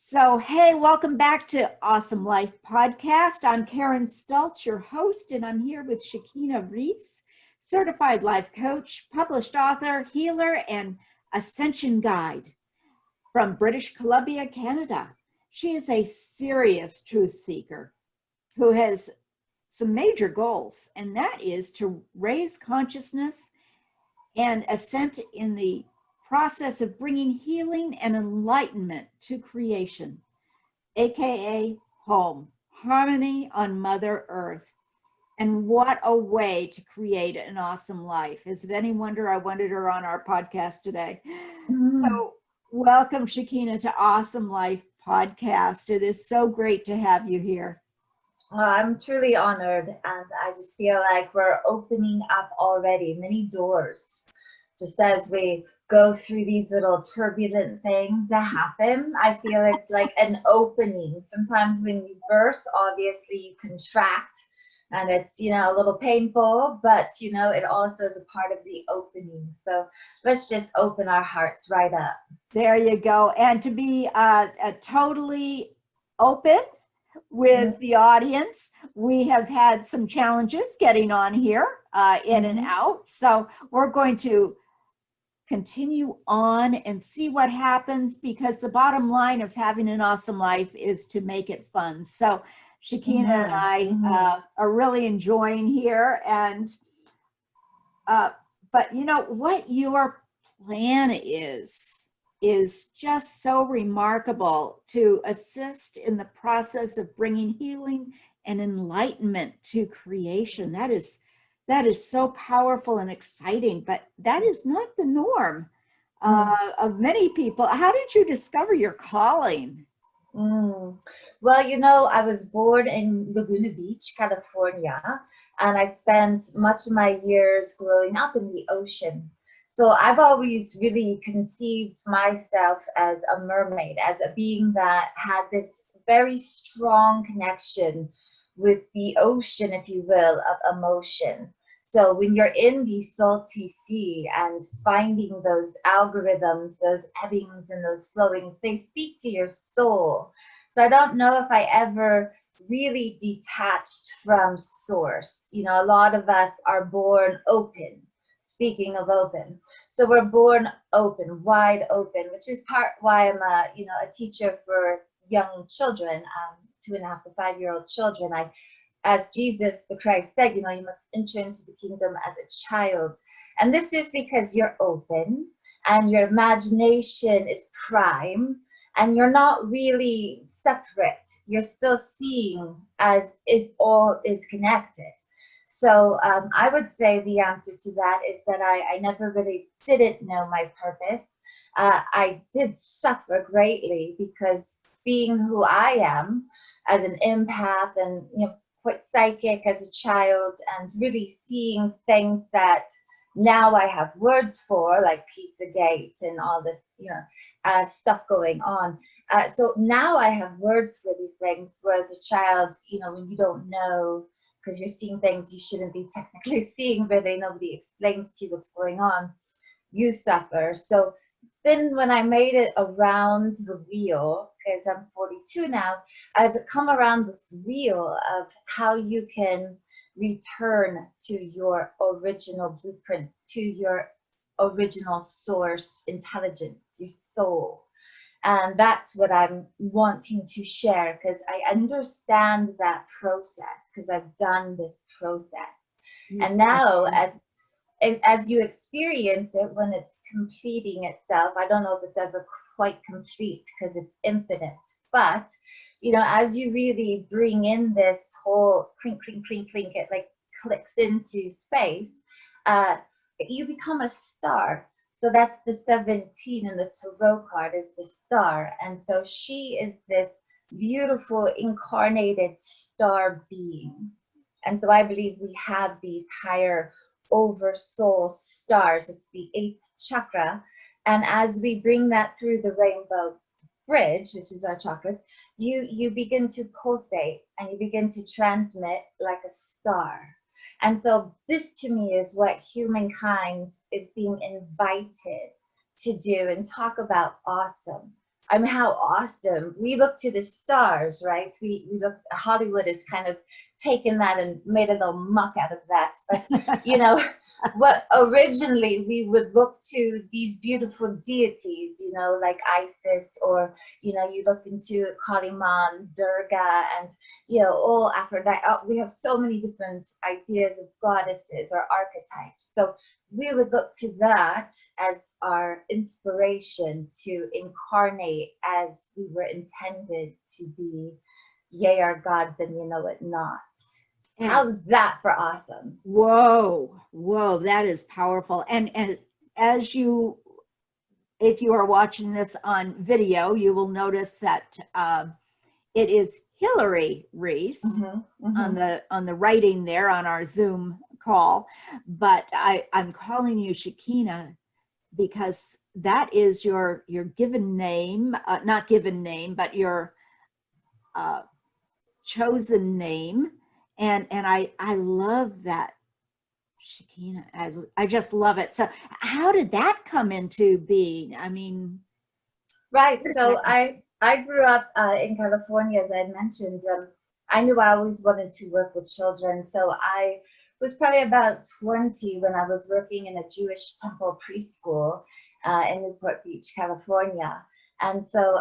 So, hey, welcome back to Awesome Life Podcast. I'm Karen Stultz, your host, and I'm here with Shekinha Ries, certified life coach, published author, healer, and ascension guide from British Columbia, Canada. She is a serious truth seeker who has some major goals, and that is to raise consciousness and ascent in the process of bringing healing and enlightenment to creation, aka home, harmony on Mother Earth. And what a way to create an awesome life. Is it any wonder I wanted her on our podcast today? So welcome, Shekinah, to Awesome Life Podcast. It is so great to have you here. Well, I'm truly honored, and I just feel like we're opening up already many doors just as we go through these little turbulent things that happen. I feel it's like an opening. Sometimes when you birth, obviously you contract and it's, a little painful, but, it also is a part of the opening. So let's just open our hearts right up. There you go. And to be totally open with the audience, we have had some challenges getting on here in and out. So we're going to continue on and see what happens, because the bottom line of having an awesome life is to make it fun. So Shekinah and I are really enjoying here. And but what your plan is just so remarkable, to assist in the process of bringing healing and enlightenment to creation. That is so powerful and exciting, but that is not the norm of many people. How did you discover your calling? Well, I was born in Laguna Beach, California, and I spent much of my years growing up in the ocean. So I've always really conceived myself as a mermaid, as a being that had this very strong connection with the ocean, if you will, of emotion. So when you're in the salty sea and finding those algorithms, those ebbings and those flowings, they speak to your soul. So I don't know if I ever really detached from source. A lot of us are born open. Speaking of open, so we're born open, wide open, which is part why I'm a teacher for young children, 2.5 to 5-year-old children. As Jesus the Christ said, you must enter into the kingdom as a child. And this is because you're open and your imagination is prime and you're not really separate. You're still seeing as all is connected. So I would say the answer to that is that I never really didn't know my purpose. I did suffer greatly, because being who I am as an empath and quite psychic as a child, and really seeing things that now I have words for, like Pizzagate and all this stuff going on. So now I have words for these things, whereas a child, when you don't know, because you're seeing things you shouldn't be technically seeing, really nobody explains to you what's going on, you suffer. So then when I made it around the wheel, because I'm 42 now, I've come around this wheel of how you can return to your original blueprints, to your original source intelligence, your soul. And that's what I'm wanting to share, because I understand that process, because I've done this process. And now as you experience it, when it's completing itself, I don't know if it's ever quite complete because it's infinite, but as you really bring in this whole clink, clink, clink, clink, it like clicks into space, you become a star. So that's the 17 in the tarot card, is the star. And so she is this beautiful incarnated star being. And so I believe we have these higher oversoul stars. It's the 8th chakra. And as we bring that through the rainbow bridge, which is our chakras, you begin to pulsate and you begin to transmit like a star. And so this to me is what humankind is being invited to do and talk about awesome. I mean, how awesome. We look to the stars, right? We look, Hollywood has kind of taken that and made a little muck out of that. But, you know, what originally we would look to these beautiful deities, you know, like Isis, or, you know, you look into Kaliman, Durga, and, you know, all Aphrodite. Oh, we have so many different ideas of goddesses or archetypes. So we would look to that as our inspiration to incarnate as we were intended to be, yea, our gods, and you know it not. And How's that for awesome? whoa, that is powerful. And as you, if you are watching this on video, you will notice that it is Hillary Ries on the writing there on our Zoom call, but I'm calling you Shekinah because that is your given name, not given name, but your chosen name. And I love that, Shekinah. I just love it. So how did that come into being? I mean, right. So I grew up in California, as I mentioned. I knew I always wanted to work with children. So I was probably about 20 when I was working in a Jewish temple preschool in Newport Beach, California. And so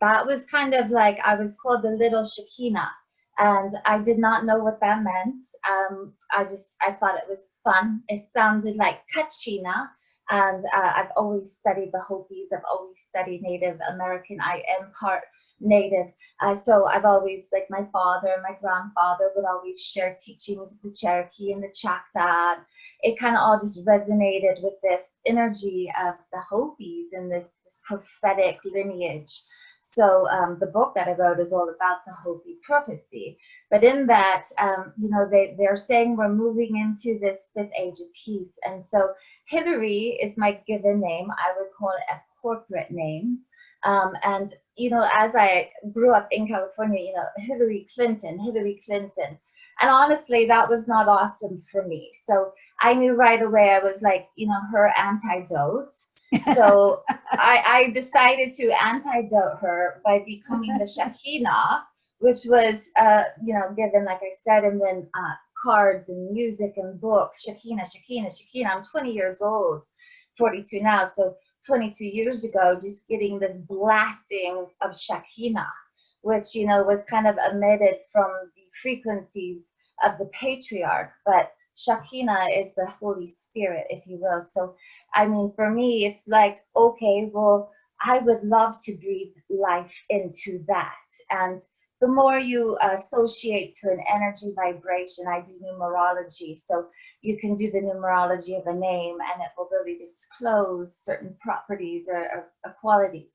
that was kind of like, I was called the little Shekinah. And I did not know what that meant. I thought it was fun. It sounded like Kachina. And I've always studied the Hopis. I've always studied Native American. I am part Native. So I've always, like my father and my grandfather would always share teachings of the Cherokee and the Choctaw. It kind of all just resonated with this energy of the Hopis and this prophetic lineage. So the book that I wrote is all about the Hopi prophecy. But in that, you know, they're saying we're moving into this fifth age of peace. And so Hillary is my given name. I would call it a corporate name. And, you know, as I grew up in California, you know, Hillary Clinton. And honestly, that was not awesome for me. So I knew right away I was like, you know, her antidote. So I decided to antidote her by becoming the Shekinah, which was, you know, given, like I said, and then cards and music and books. Shekinah. I'm 20 years old, 42 now. So 22 years ago, just getting this blasting of Shekinah, which, you know, was kind of emitted from the frequencies of the patriarch. But Shekinah is the Holy Spirit, if you will. So I mean, for me, it's like, okay, well, I would love to breathe life into that. And the more you associate to an energy vibration, I do numerology. So you can do the numerology of a name and it will really disclose certain properties or qualities.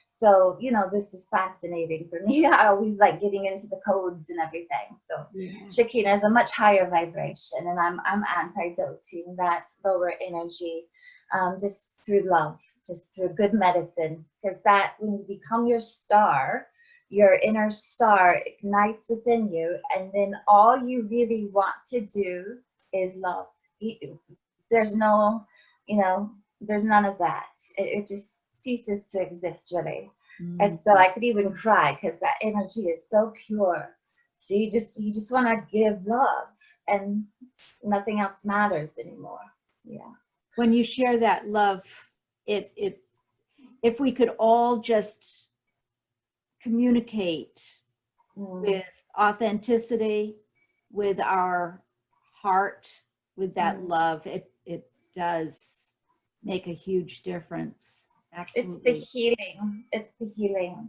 So, you know, this is fascinating for me. I always like getting into the codes and everything. So Shekinah is a much higher vibration, and I'm antidoting that lower energy. Just through love, just through good medicine, because that when you become your star, your inner star ignites within you, and then all you really want to do is love. There's no, you know, there's none of that. It just ceases to exist, really. And so I could even cry because that energy is so pure. So you just want to give love, and nothing else matters anymore. Yeah. When you share that love, if we could all just communicate with authenticity, with our heart, with that love, it does make a huge difference. Absolutely. It's the healing.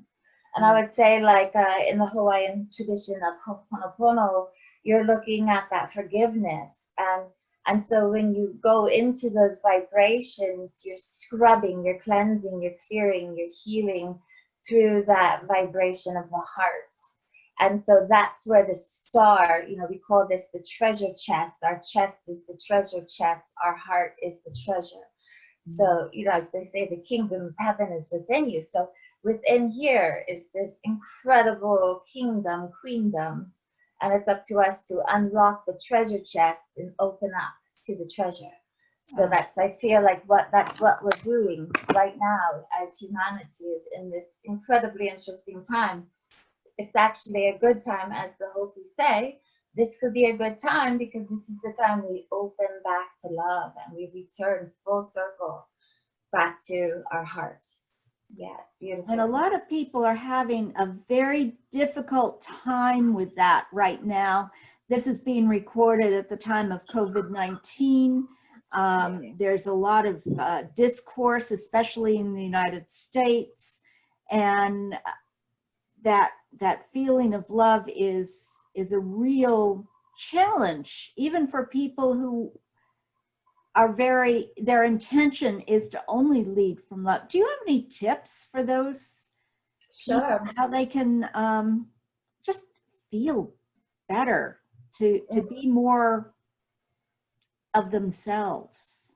And I would say, like in the Hawaiian tradition of Ho'oponopono, you're looking at that forgiveness. And so when you go into those vibrations, you're scrubbing, you're cleansing, you're clearing, you're healing through that vibration of the heart. And so that's where the star, you know, we call this the treasure chest. Our chest is the treasure chest. Our heart is the treasure. So, you know, as they say, the kingdom of heaven is within you. So within here is this incredible kingdom, queendom. And it's up to us to unlock the treasure chest and open up to the treasure. So I feel like that's what we're doing right now as humanity, is in this incredibly interesting time. It's actually a good time, as the Hopi say. This could be a good time because this is the time we open back to love and we return full circle back to our hearts. Yeah, it's beautiful. And a lot of people are having a very difficult time with that right now. This is being recorded at the time of COVID-19. There's a lot of discourse, especially in the United States, and that feeling of love is a real challenge, even for people who are their intention is to only lead from love. Do you have any tips for those Sure. people, how they can just feel better, to be more of themselves?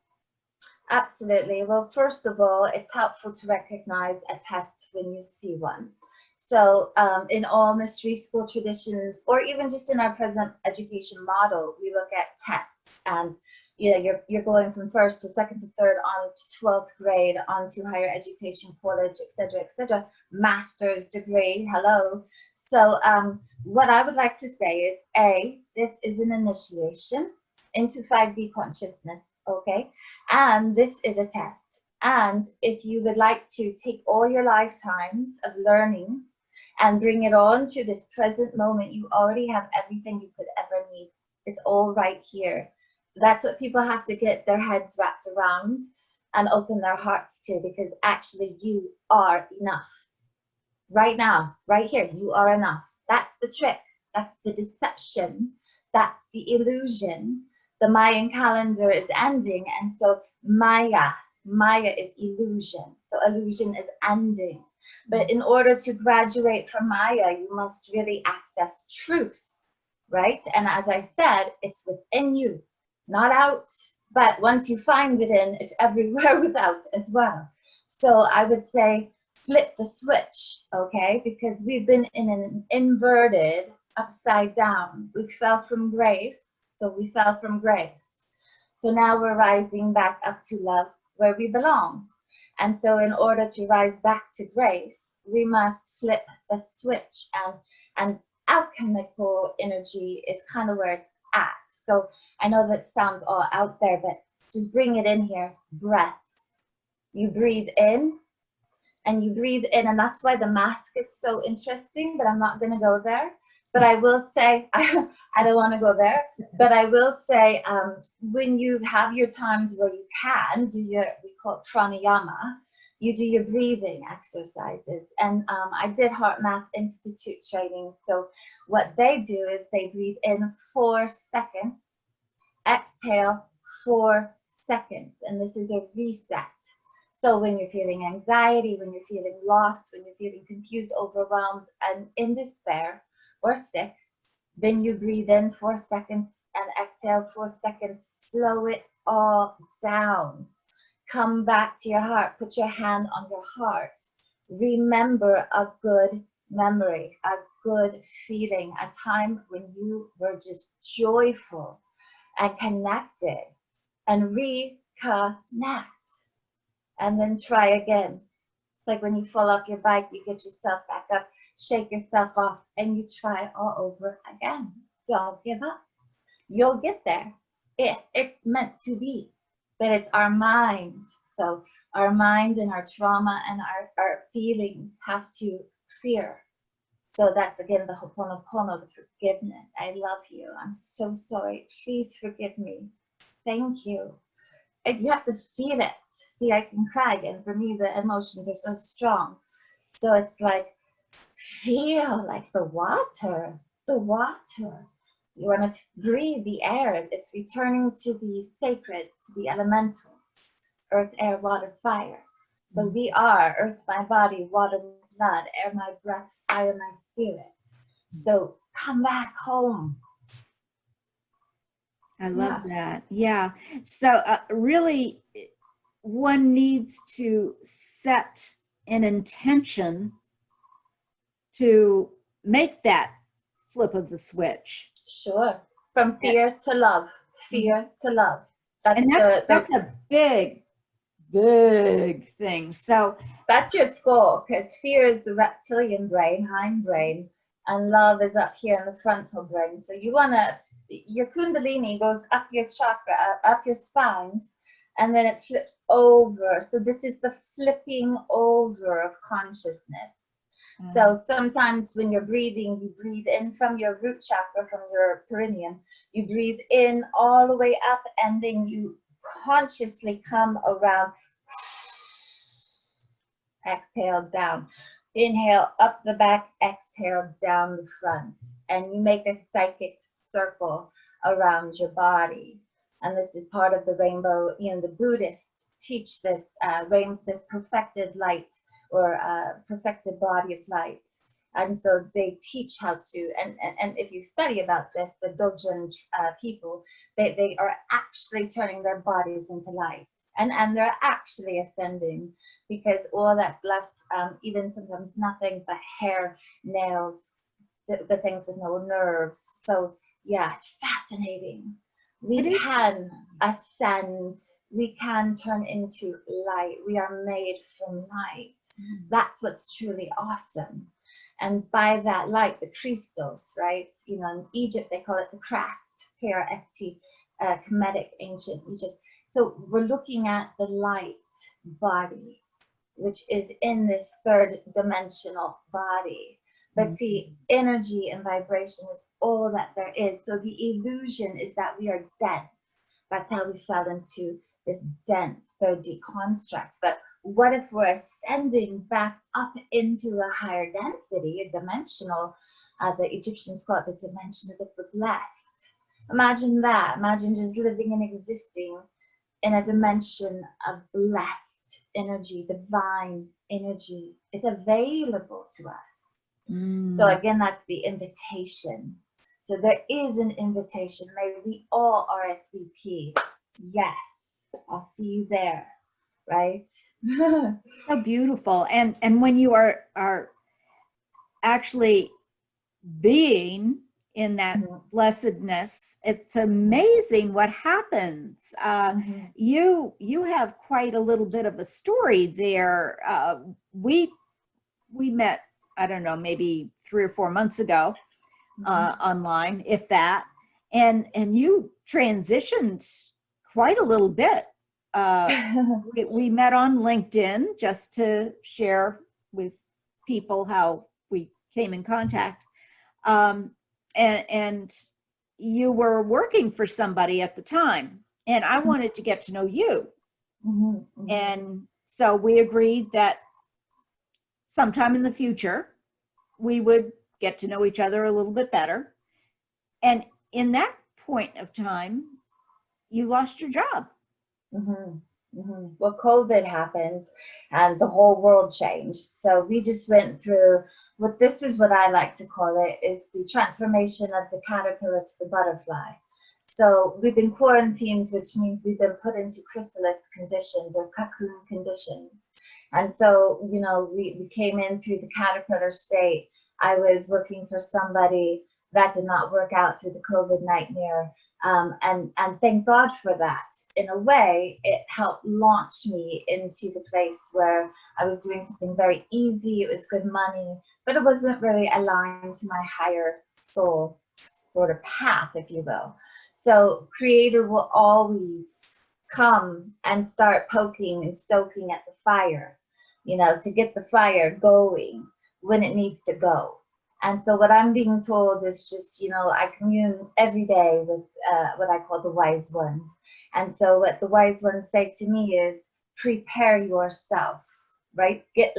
Absolutely. Well, first of all, it's helpful to recognize a test when you see one. So in all mystery school traditions, or even just in our present education model, we look at tests, and you're going from first to second to third on to 12th grade, on to higher education, college, etc., master's degree. Hello. So what I would like to say is, this is an initiation into 5D consciousness, okay? And this is a test. And if you would like to take all your lifetimes of learning and bring it on to this present moment, you already have everything you could ever need. It's all right here. That's what people have to get their heads wrapped around and open their hearts to, because actually you are enough. Right now, right here, you are enough. That's the trick. That's the deception. That's the illusion. The Mayan calendar is ending, and so Maya is illusion. So illusion is ending. But in order to graduate from Maya, you must really access truth, right? And as I said, it's within you, not out. But once you find it in, it's everywhere without as well. So I would say flip the switch, okay? Because we've been in an inverted, upside down. We fell from grace, so we fell from grace. So now we're rising back up to love, where we belong. And so in order to rise back to grace, we must flip the switch, and alchemical energy is kind of where it's at. So I know that sounds all out there, but just bring it in here. Breath. You breathe in, and you breathe in, and that's why the mask is so interesting, but I'm not going to go there. But I will say, I don't want to go there, but I will say, when you have your times where you can do we call it pranayama, you do your breathing exercises. And I did Heart Math Institute training. So what they do is they breathe in 4 seconds, exhale 4 seconds, and this is a reset. So when you're feeling anxiety, when you're feeling lost, when you're feeling confused, overwhelmed, and in despair, or sick, then you breathe in 4 seconds and exhale 4 seconds. Slow it all down. Come back to your heart. Put your hand on your heart. Remember a good memory, a good feeling, a time when you were just joyful and connected, and reconnect. And then try again. It's like when you fall off your bike, you get yourself back up, shake yourself off, and you try all over again. Don't give up. You'll get there. It's meant to be, but it's our mind. So our mind and our trauma and our feelings have to clear. So that's, again, the Ho'oponopono, the forgiveness. I love you. I'm so sorry. Please forgive me. Thank you. And you have to feel it. See, I can cry, and for me, the emotions are so strong. So it's like, feel like the water. You want to breathe the air. It's returning to the sacred, to the elementals, earth, air, water, fire. So we are earth, my body, water, my blood, air, my breath, fire, my spirit. So come back home. I love that. Yeah. So really, one needs to set an intention to make that flip of the switch. Sure. From fear to love. Fear to love. And that's a big thing. So that's your skull, because fear is the reptilian brain, hindbrain, and love is up here in the frontal brain. So your kundalini goes up your chakra, up your spine, and then it flips over. So this is the flipping over of consciousness. So sometimes when you're breathing, you breathe in from your root chakra, from your perineum. You breathe in all the way up, and then you consciously come around. Exhale down. Inhale up the back, exhale down the front. And you make a psychic circle around your body. And this is part of the rainbow. The Buddhists teach this this perfected light, or perfected body of light. And so they teach how to, and if you study about this, the Dogen people, they are actually turning their bodies into light. And they're actually ascending, because all that's left, even sometimes nothing but hair, nails, the things with no nerves. So yeah, it's fascinating. We can ascend. We can turn into light. We are made from light. That's what's truly awesome. And by that light, the Christos, right? In Egypt, they call it the Christ, K-R-S-T, Kemetic, ancient Egypt. So we're looking at the light body, which is in this third dimensional body. But see, energy and vibration is all that there is. So the illusion is that we are dense. That's how we fell into this dense 3D construct. But what if we're ascending back up into a higher density, a dimensional, the Egyptians call it the dimension of the blessed. Imagine that. Imagine just living and existing in a dimension of blessed energy, divine energy. It's available to us. So again, that's the invitation. So there is an invitation. May we all RSVP. Yes, I'll see you there. Right? So beautiful. And when you are actually being in that blessedness, it's amazing what happens. You have quite a little bit of a story there. We met, I don't know, maybe 3 or 4 months ago, online, if that, and you transitioned quite a little bit. We met on LinkedIn just to share with people how we came in contact. And you were working for somebody at the time, and I wanted to get to know you. And so we agreed that sometime in the future, we would get to know each other a little bit better. And in that point of time, you lost your job. Well, COVID happened and the whole world changed. So we just went through this is what I like to call it, is the transformation of the caterpillar to the butterfly. So we've been quarantined, which means we've been put into chrysalis conditions or cocoon conditions. And so, we came in through the caterpillar state. I was working for somebody that did not work out through the COVID nightmare. And thank God for that. In a way, it helped launch me into the place where I was doing something very easy. It was good money, but it wasn't really aligned to my higher soul sort of path, if you will. So Creator will always come and start poking and stoking at the fire, to get the fire going when it needs to go. And so what I'm being told is just, I commune every day with what I call the wise ones. And so what the wise ones say to me is, prepare yourself, right? Get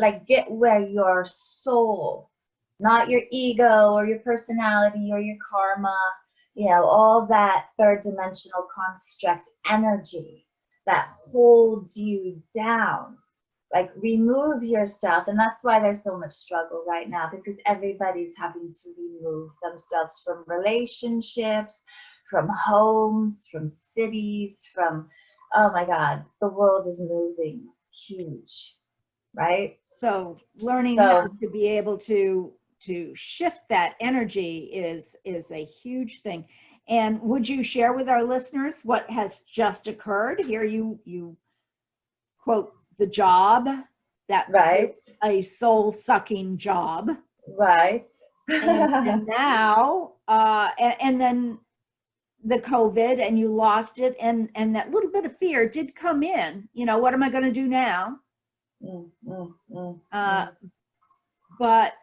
where your soul, not your ego or your personality or your karma, all that third dimensional construct energy that holds you down. Remove yourself. And that's why there's so much struggle right now, because everybody's having to remove themselves from relationships, from homes, from cities, from, oh my God, the world is moving huge, right? So learning how to be able to shift that energy is a huge thing. And would you share with our listeners what has just occurred? Here you quote the job, that Right. a soul-sucking job. Right. And now, and then the COVID, and you lost it, and that little bit of fear did come in. You know, what am I going to do now? But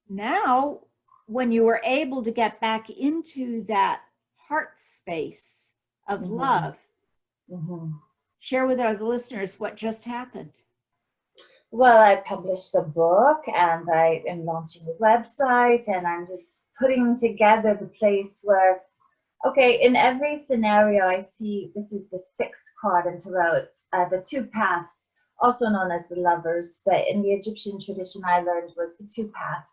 now, when you were able to get back into that heart space of love, share with our listeners what just happened. Well, I published a book, and I am launching a website, and I'm just putting together the place where, okay, in every scenario I see, this is the 6th card in Tarot, it's the 2 paths, also known as the lovers, but in the Egyptian tradition I learned was the 2 paths.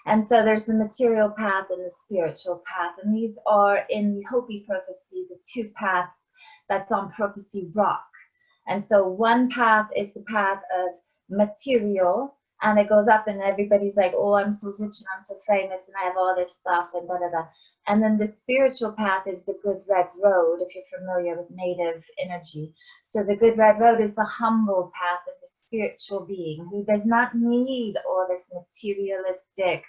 And so there's the material path and the spiritual path, and these are in the Hopi prophecy, the 2 paths that's on Prophecy Rock. And so one path is the path of material, and it goes up, and everybody's like, oh, I'm so rich and I'm so famous and I have all this stuff and da da da. And then the spiritual path is the good red road, if you're familiar with native energy. So the good red road is the humble path of the spiritual being who does not need all this materialistic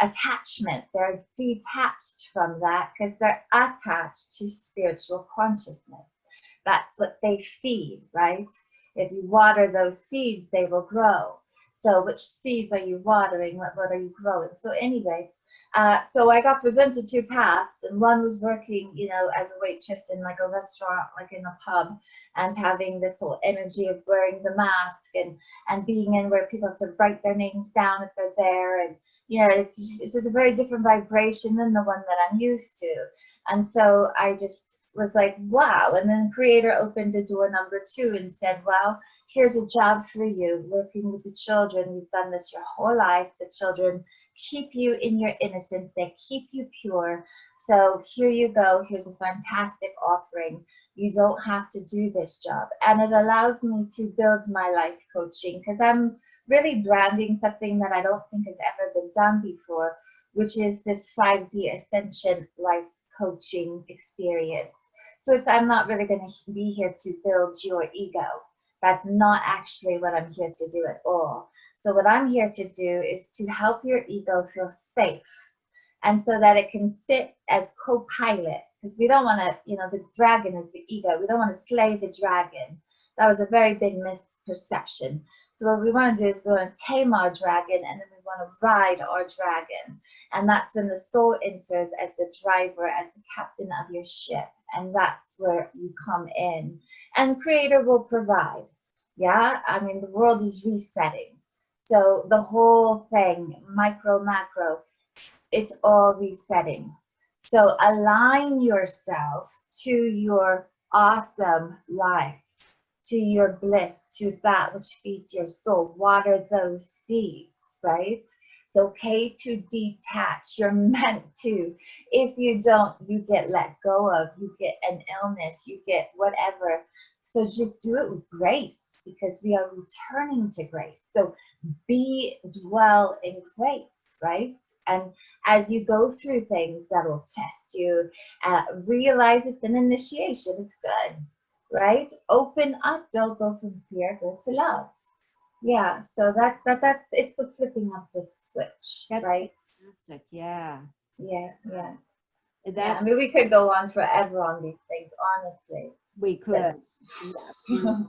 attachment. They're detached from that because they're attached to spiritual consciousness. That's what they feed, right? If you water those seeds, they will grow. So which seeds are you watering? What are you growing? So anyway, so I got presented 2 paths, and one was working, you know, as a waitress in like a restaurant, like in a pub, and having this whole energy of wearing the mask and being in where people have to write their names down if they're there. And, you know, it's just a very different vibration than the one that I'm used to. And so I just was like, wow. And then Creator opened a door number 2 and said, well, here's a job for you, working with the children. You've done this your whole life. The children keep you in your innocence. They keep you pure. So here you go. Here's a fantastic offering. You don't have to do this job. And it allows me to build my life coaching, because I'm really branding something that I don't think has ever been done before, which is this 5D Ascension life coaching experience. So I'm not really going to be here to build your ego. That's not actually what I'm here to do at all. So what I'm here to do is to help your ego feel safe, and so that it can sit as co-pilot, because we don't want to, you know, the dragon is the ego. We don't want to slay the dragon. That was a very big misperception. So what we want to do is we want to tame our dragon, and then we want to ride our dragon. And that's when the soul enters as the driver, as the captain of your ship. And that's where you come in. And Creator will provide. Yeah, I mean, the world is resetting. So the whole thing, micro, macro, it's all resetting. So align yourself to your awesome life, to your bliss, to that which feeds your soul. Water those seeds, right? It's okay to detach. You're meant to. If you don't, you get let go of. You get an illness. You get whatever. So just do it with grace, because we are returning to grace. So dwell in grace, right? And as you go through things that will test you, realize it's an initiation. It's good, right? Open up. Don't go from fear. Go to love. Yeah. So that's it's the flipping of the switch, That's right? fantastic. Yeah. Yeah. That Yeah. I mean, we could go on forever on these things, honestly. we could. Absolutely.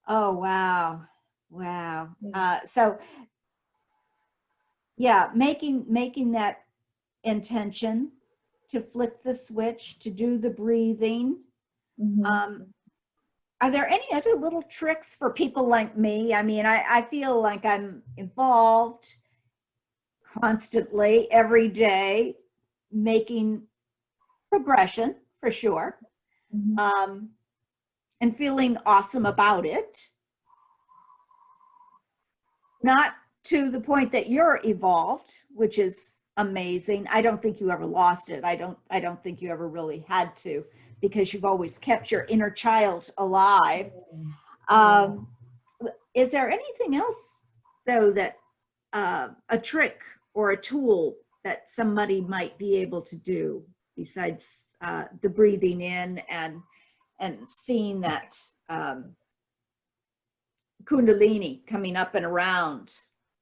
Oh, wow. So yeah, making that intention to flick the switch, to do the breathing. Are there any other little tricks for people like me? I mean, I feel like I'm involved constantly, every day, making progression for sure, and feeling awesome about it. Not to the point that you're evolved, which is amazing. I don't think you ever lost it. I don't think you ever really had to, because you've always kept your inner child alive. Is there anything else, though, that a trick or a tool that somebody might be able to do besides the breathing in and seeing that Kundalini coming up and around?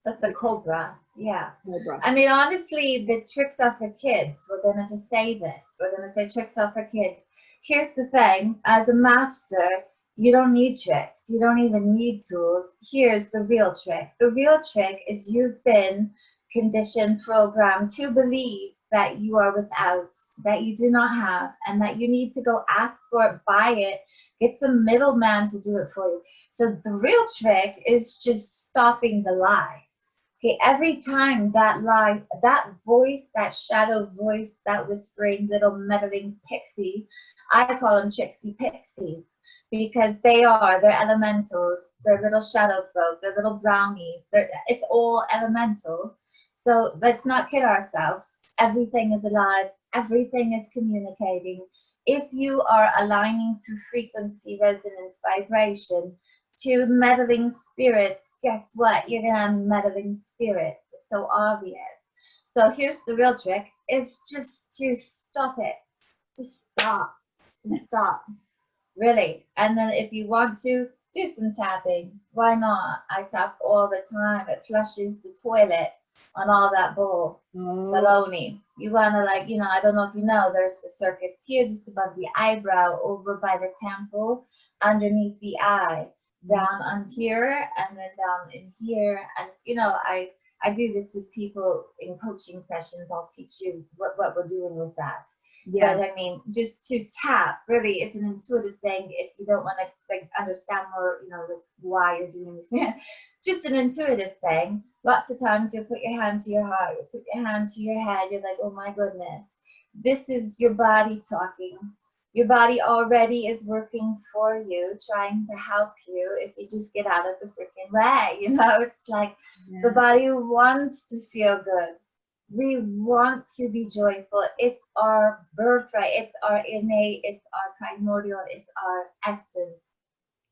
That's a cobra. Yeah. Cobra. I mean, honestly, the tricks are for kids. We're going to just say this. We're going to say tricks are for kids. Here's the thing. As a master, you don't need tricks. You don't even need tools. Here's the real trick. The real trick is you've been conditioned, programmed to believe that you are without, that you do not have, and that you need to go ask for it, buy it, get some middleman to do it for you. So the real trick is just stopping the lie. Okay, every time that lie, that voice, that shadow voice, that whispering little meddling pixie, I call them tricksy pixies, because they're elementals, they're little shadow folk, they're little brownies, it's all elemental. So let's not kid ourselves. Everything is alive, everything is communicating. If you are aligning through frequency, resonance, vibration to meddling spirits, guess what? You're going to have meddling spirits. It's so obvious. So here's the real trick. It's just to stop it. Just stop. Just stop. Really. And then if you want to, do some tapping. Why not? I tap all the time. It flushes the toilet on all that bull. Baloney. You want to, like, I don't know if you know, there's the circuits here just above the eyebrow, over by the temple, underneath the eye, down on here, and then down in here. And I do this with people in coaching sessions. I'll teach you what we're doing with that. Yeah. But I mean, just to tap, really, it's an intuitive thing. If you don't want to understand more, why you're doing this, just an intuitive thing. Lots of times you'll put your hand to your heart, you'll put your hand to your head. You're like, oh my goodness, this is your body talking. Your body already is working for you, trying to help you if you just get out of the freaking way. It's like the body wants to feel good. We want to be joyful. It's our birthright. It's our innate. It's our primordial. It's our essence,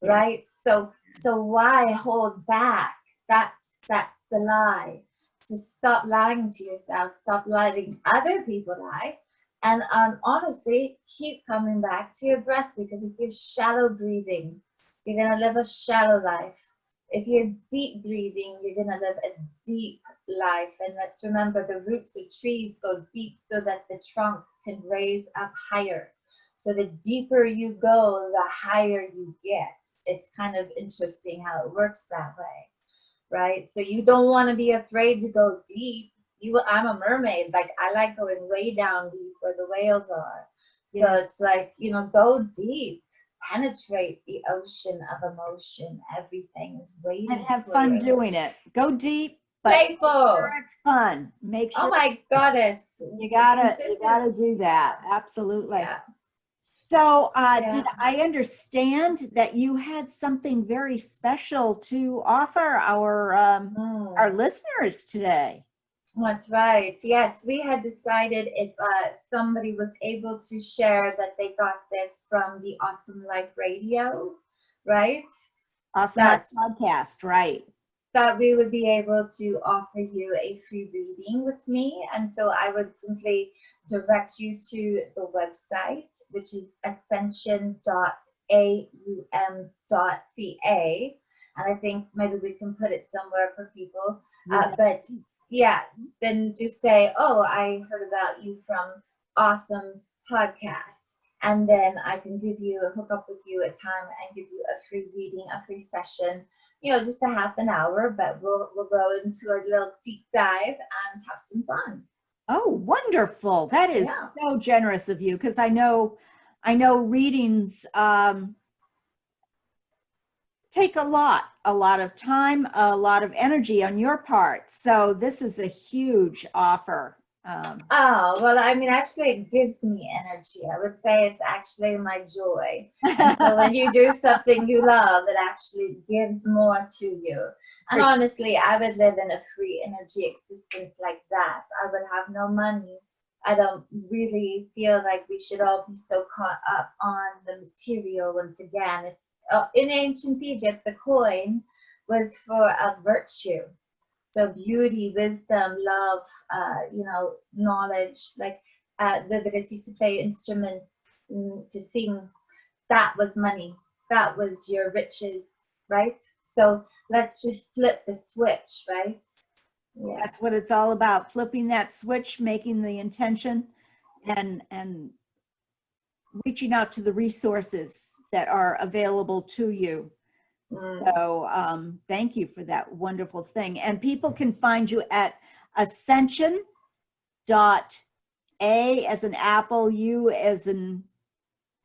right? So why hold back? That's the lie. So stop lying to yourself. Stop letting other people lie. And honestly, keep coming back to your breath, because if you're shallow breathing, you're going to live a shallow life. If you're deep breathing, you're going to live a deep life. And let's remember, the roots of trees go deep so that the trunk can raise up higher. So the deeper you go, the higher you get. It's kind of interesting how it works that way, right? So you don't want to be afraid to go deep. I'm a mermaid. Like, I like going way down deep where the whales are. So it's like, go deep, penetrate the ocean of emotion. Everything is waiting. And have fun doing it. Go deep, but playful. Make sure it's fun. Make sure. Oh my goddess. You gotta do that. Absolutely. Yeah. So did I understand that you had something very special to offer our listeners today? That's right. Yes, we had decided if somebody was able to share that they got this from the Awesome Life Radio, right? Awesome Life podcast, right? That we would be able to offer you a free reading with me. And so I would simply direct you to the website, which is ascension.aum.ca. And I think maybe we can put it somewhere for people. But yeah, then just say, oh, I heard about you from Awesome Podcast. And then I can hook up with you a time and give you a free reading, a free session, just a half an hour, but we'll go into a little deep dive and have some fun. Oh, wonderful. That is so generous of you, because I know readings take a lot of time, a lot of energy on your part. So this is a huge offer. Well, I mean, actually, it gives me energy. I would say it's actually my joy. And so when you do something you love, it actually gives more to you. And honestly, I would live in a free energy existence like that. I would have no money. I don't really feel like we should all be so caught up on the material once again. In ancient Egypt, the coin was for a virtue. So beauty, wisdom, love, you know, knowledge, like the ability to play instruments, to sing, that was money. That was your riches, right? So let's just flip the switch, right? Yeah. That's what it's all about, flipping that switch, making the intention, and reaching out to the resources that are available to you. So thank you for that wonderful thing. And people can find you at Ascension A as an apple, U as in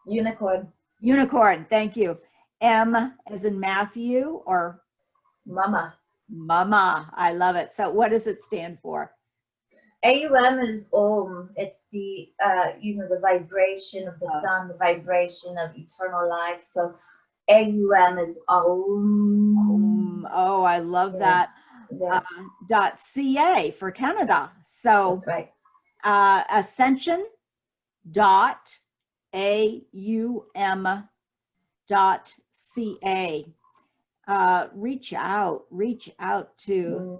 unicorn, thank you. M as in Matthew, or Mama. I love it. So what does it stand for? AUM is Om. It's the you know, the vibration of the sun, the vibration of eternal life. So AUM is Om. Oh, I love that. Yeah. .ca for Canada. So That's right. Ascension .aum .ca. Reach out to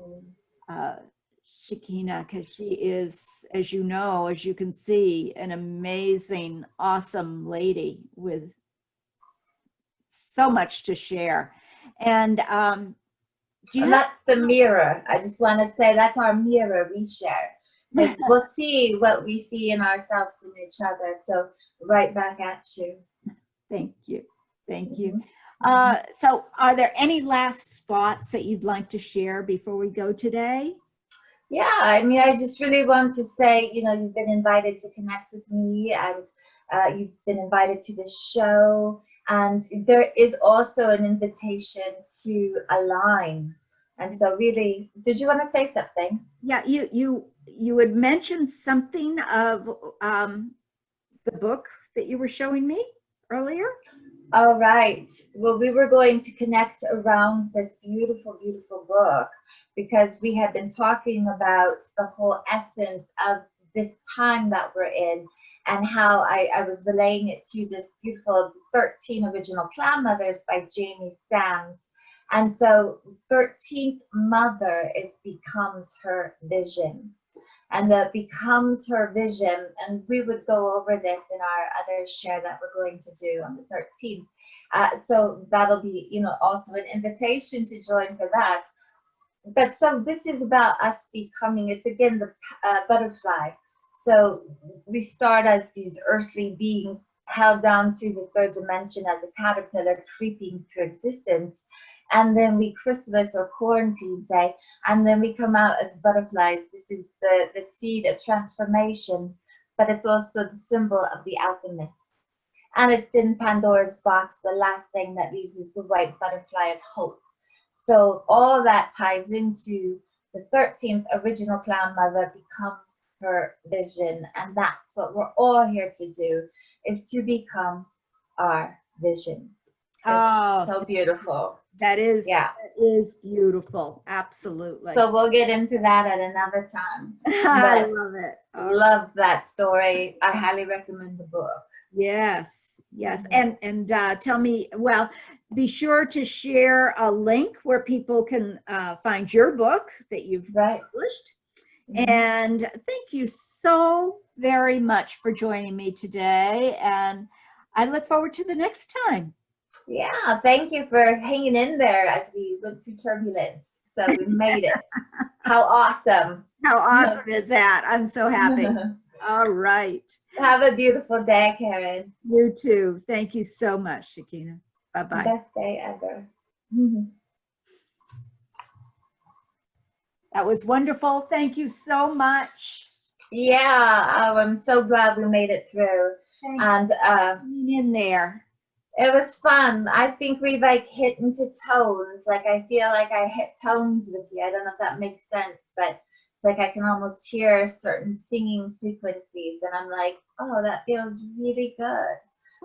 Shekinah, because she is, as you know, as you can see, an amazing, awesome lady with so much to share. And that's the mirror. I just want to say that's our mirror we share. Because we'll see what we see in ourselves and each other. So right back at you. Thank you. So are there any last thoughts that you'd like to share before we go today? Yeah, I mean, I just really want to say, you know, you've been invited to connect with me, and you've been invited to this show. And there is also an invitation to align. And so really, did you want to say something? Yeah, you had mentioned something of the book that you were showing me earlier. All right. Well, we were going to connect around this beautiful, beautiful book, because we had been talking about the whole essence of this time that we're in, and how I was relaying it to this beautiful 13 Original Clan Mothers by Jamie Sams. And so 13th mother becomes her vision. And that becomes her vision. And we would go over this in our other share that we're going to do on the 13th. So that'll be, you know, also an invitation to join for that. But so this is about us becoming, it's again the butterfly. So we start as these earthly beings held down through the third dimension as a caterpillar creeping through existence. And then we chrysalis or quarantine, say, and then we come out as butterflies. This is the seed of transformation, but it's also the symbol of the alchemist. And it's in Pandora's box. The last thing that leaves is the white butterfly of hope. So all that ties into the 13th Original Clan Mother becomes her vision. And that's what we're all here to do, is to become our vision. It's so beautiful. That is, that is beautiful. Absolutely. So we'll get into that at another time. I love it. Love that story. I highly recommend the book. Yes. And tell me, well, be sure to share a link where people can find your book that you've published. And thank you so very much for joining me today. And I look forward to the next time. Yeah, thank you for hanging in there as we went through turbulence. So we made it. How awesome. How awesome is that? I'm so happy. All right. Have a beautiful day, Karen. You too. Thank you so much, Shekinah. Bye-bye. Best day ever. That was wonderful. Thank you so much. Yeah, I'm so glad we made it through. Thanks. And hang in there. It was fun. I think we like hit into tones. Like I feel like I hit tones with you. I don't know if that makes sense, but like I can almost hear certain singing frequencies, and I'm like, oh, that feels really good.